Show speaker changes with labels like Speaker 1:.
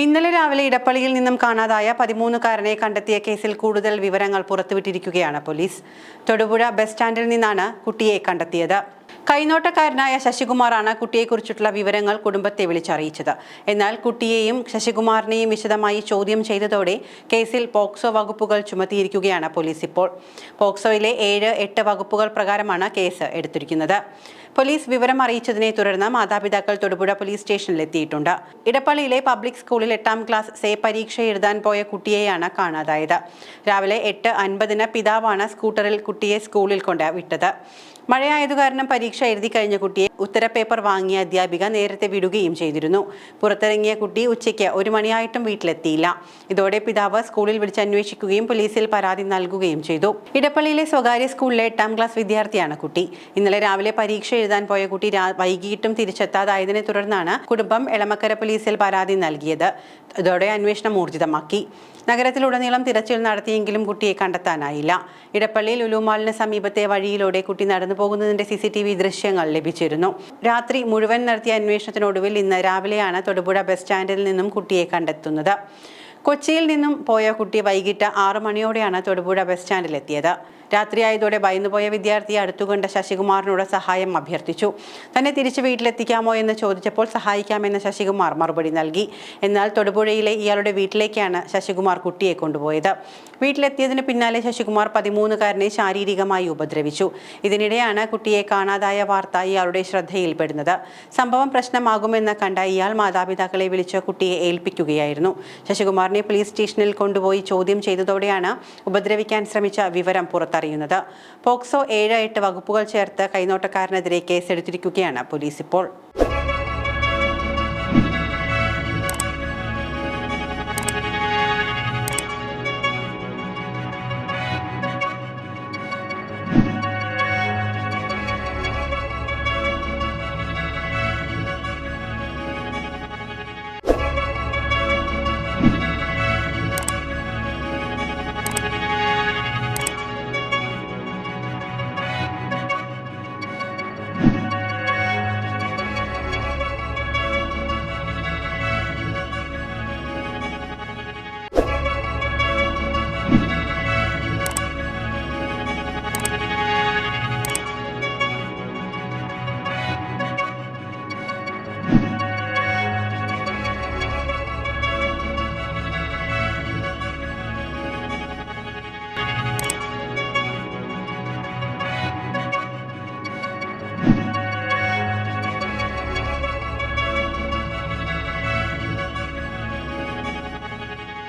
Speaker 1: ഇന്നലെ രാവിലെ ഇടപ്പള്ളിയിൽ നിന്നും കാണാതായ 13-കാരനെ കണ്ടെത്തിയ കേസിൽ കൂടുതൽ വിവരങ്ങൾ പുറത്തുവിട്ടിരിക്കുകയാണ് പോലീസ്. തൊടുപുഴ ബസ് സ്റ്റാൻഡിൽ നിന്നാണ് കുട്ടിയെ കണ്ടെത്തിയത്. കൈനോട്ടക്കാരനായ ശശികുമാറാണ് കുട്ടിയെക്കുറിച്ചുള്ള വിവരങ്ങൾ കുടുംബത്തെ വിളിച്ചറിയിച്ചത്. എന്നാൽ കുട്ടിയെയും ശശികുമാറിനെയും വിശദമായി ചോദ്യം ചെയ്തതോടെ കേസിൽ പോക്സോ വകുപ്പുകൾ ചുമത്തിയിരിക്കുകയാണ് പോലീസ്. ഇപ്പോൾ പോക്സോയിലെ 7, 8 വകുപ്പുകൾ പ്രകാരമാണ് കേസ് എടുത്തിരിക്കുന്നത്. പോലീസ് വിവരം അറിയിച്ചതിനെ തുടർന്ന് മാതാപിതാക്കൾ തൊടുപുഴ പോലീസ് സ്റ്റേഷനിലെത്തിയിട്ടുണ്ട്. ഇടപ്പള്ളിയിലെ പബ്ലിക് സ്കൂളിൽ 8ാം ക്ലാസ് സേ പരീക്ഷ എഴുതാൻ പോയ കുട്ടിയെയാണ് കാണാതായത്. രാവിലെ 8:50 പിതാവാണ് സ്കൂട്ടറിൽ കുട്ടിയെ സ്കൂളിൽ കൊണ്ട് വിട്ടത്. മഴയായതു കാരണം പരീക്ഷ എഴുതി കഴിഞ്ഞ കുട്ടിയെ ഉത്തരപേപ്പർ വാങ്ങിയ അധ്യാപിക നേരത്തെ വിടുകയും ചെയ്തിരുന്നു. പുറത്തിറങ്ങിയ കുട്ടി ഉച്ചയ്ക്ക് 1 മണിയായിട്ടും വീട്ടിലെത്തിയില്ല. ഇതോടെ പിതാവ് സ്കൂളിൽ വിളിച്ചന്വേഷിക്കുകയും പോലീസിൽ പരാതി നൽകുകയും ചെയ്തു. ഇടപ്പള്ളിയിലെ സ്വകാര്യ സ്കൂളിലെ 8ാം ക്ലാസ് വിദ്യാർത്ഥിയാണ് കുട്ടി. ഇന്നലെ രാവിലെ പരീക്ഷ എഴുതാൻ പോയ കുട്ടി വൈകിട്ടും തിരിച്ചെത്താതായതിനെ തുടർന്നാണ് കുടുംബം എളമക്കര പോലീസിൽ പരാതി നൽകിയത്. ഇതോടെ അന്വേഷണം ഊർജിതമാക്കി. നഗരത്തിലുടനീളം തിരച്ചിൽ നടത്തിയെങ്കിലും കുട്ടിയെ കണ്ടെത്താനായില്ല. ഇടപ്പള്ളി ലുലു മാളിന് സമീപത്തെ വഴിയിലൂടെ കുട്ടി നടന്നു പോകുന്നതിന്റെ CCTV ദൃശ്യങ്ങൾ ലഭിച്ചിരുന്നു. രാത്രി മുഴുവൻ നടത്തിയ അന്വേഷണത്തിനൊടുവിൽ ഇന്ന് രാവിലെയാണ് തൊടുപുഴ ബസ് സ്റ്റാൻഡിൽ നിന്നും കുട്ടിയെ കണ്ടെത്തുന്നത്. കൊച്ചിയിൽ നിന്നും പോയ കുട്ടി വൈകിട്ട് 6 മണിയോടെയാണ് തൊടുപുഴ ബസ് സ്റ്റാൻഡിലെത്തിയത്. രാത്രിയായതോടെ ഭയന്നുപോയ വിദ്യാർത്ഥി അടുത്തുകണ്ട ശശികുമാറിനോട് സഹായം അഭ്യർത്ഥിച്ചു. തന്നെ തിരിച്ച് വീട്ടിലെത്തിക്കാമോ എന്ന് ചോദിച്ചപ്പോൾ സഹായിക്കാമെന്ന് ശശികുമാർ മറുപടി നൽകി. എന്നാൽ തൊടുപുഴയിലെ ഇയാളുടെ വീട്ടിലേക്കാണ് ശശികുമാർ കുട്ടിയെ കൊണ്ടുപോയത്. വീട്ടിലെത്തിയതിന് പിന്നാലെ ശശികുമാർ 13-കാരനെ ശാരീരികമായി ഉപദ്രവിച്ചു. ഇതിനിടെയാണ് കുട്ടിയെ കാണാതായ വാർത്ത ഇയാളുടെ ശ്രദ്ധയിൽപ്പെടുന്നത്. സംഭവം പ്രശ്നമാകുമെന്ന് കണ്ട ഇയാൾ മാതാപിതാക്കളെ വിളിച്ച് കുട്ടിയെ ഏൽപ്പിക്കുകയായിരുന്നു. ശശികുമാറിനെ പോലീസ് സ്റ്റേഷനിൽ കൊണ്ടുപോയി ചോദ്യം ചെയ്തതോടെയാണ് ഉപദ്രവിക്കാൻ ശ്രമിച്ച വിവരം പുറത്തറിയുന്നത്. പോക്സോ 7, 8 വകുപ്പുകൾ ചേർത്ത് കൈനോട്ടക്കാരനെതിരെ കേസെടുത്തിരിക്കുകയാണ് പോലീസ് ഇപ്പോൾ.